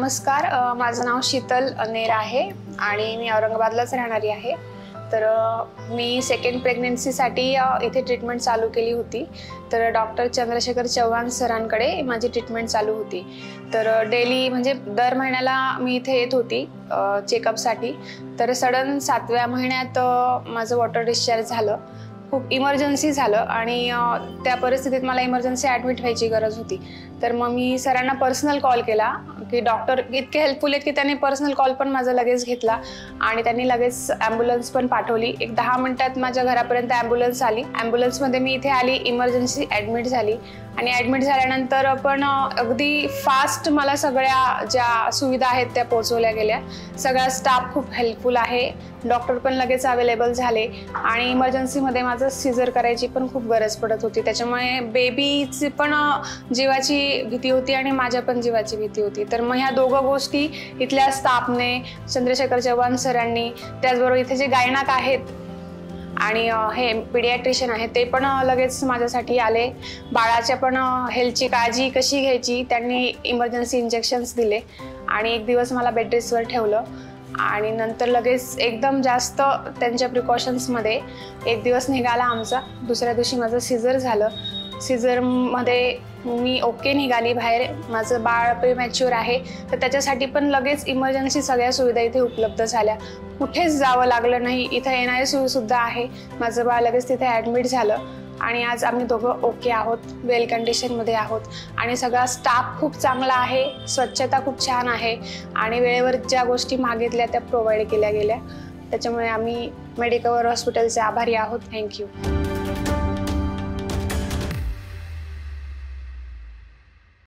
नमस्कार, माझं नाव शीतल नेर आहे आणि मी औरंगाबादलाच राहणारी आहे। तर मी सेकंड प्रेग्नन्सीसाठी इथे ट्रीटमेंट चालू केली होती। तर डॉक्टर चंद्रशेखर चव्हाण सरांकडे माझी ट्रीटमेंट चालू होती। तर डेली म्हणजे दर महिन्याला मी इथे येत होती चेकअपसाठी। तर सडन 7व्या महिन्यात माझं वॉटर डिस्चार्ज झालं। खूप इमर्जन्सी झालं आणि त्या परिस्थितीत मला इमर्जन्सी ॲडमिट व्हायची गरज होती। तर मग मी सरांना पर्सनल कॉल केला की डॉक्टर इतके हेल्पफुल आहेत की त्यांनी पर्सनल कॉल पण माझा लगेच घेतला आणि त्यांनी लगेच ॲम्ब्युलन्स पण पाठवली। एक 10 मिनिटात माझ्या घरापर्यंत ॲम्ब्युलन्स आली। ॲम्ब्युलन्समध्ये मी इथे आली, इमर्जन्सी ॲडमिट झाली आणि ॲडमिट झाल्यानंतर पण अगदी फास्ट मला सगळ्या ज्या सुविधा आहेत त्या पोहोचवल्या गेल्या। सगळा स्टाफ खूप हेल्पफुल आहे, डॉक्टर पण लगेच अवेलेबल झाले आणि इमर्जन्सीमध्ये माझं सीझर करायची पण खूप गरज पडत होती। त्याच्यामुळे बेबीची पण जीवाची भीती होती आणि माझ्या पण जीवाची भीती होती। तर मग ह्या दोघं गोष्टी इथल्या स्टाफने, चंद्रशेखर चव्हाण सरांनी, त्याचबरोबर इथे जे गायनाक आहेत आणि हे पीडियाट्रिशियन आहे ते पण लगेच माझ्यासाठी आले। बाळाच्या पण हेल्थची काळजी कशी घ्यायची त्यांनी इमर्जन्सी इंजेक्शन्स दिले आणि एक दिवस मला बेड रेस्टवर ठेवलं आणि नंतर लगेच एकदम जास्त त्यांच्या प्रिकॉशन्समध्ये एक दिवस निघाला आमचा। दुसऱ्या दिवशी माझं सीझर झालं। सीझरमध्ये मी ओके निघाली बाहेर। माझं बाळ प्रीमॅच्युअर आहे तर त्याच्यासाठी पण लगेच इमर्जन्सी सगळ्या सुविधा इथे उपलब्ध झाल्या। कुठेच जावं लागलं नाही। इथं NICU सुद्धा आहे। माझं बाळ लगेच तिथे ॲडमिट झालं आणि आज आम्ही दोघं ओके आहोत, वेल कंडिशनमध्ये आहोत आणि सगळा स्टाफ खूप चांगला आहे, स्वच्छता खूप छान आहे आणि वेळेवर ज्या गोष्टी मागितल्या त्या प्रोव्हाइड केल्या गेल्या। त्याच्यामुळे आम्ही मेडिकवर हॉस्पिटलचे आभारी आहोत। थँक्यू।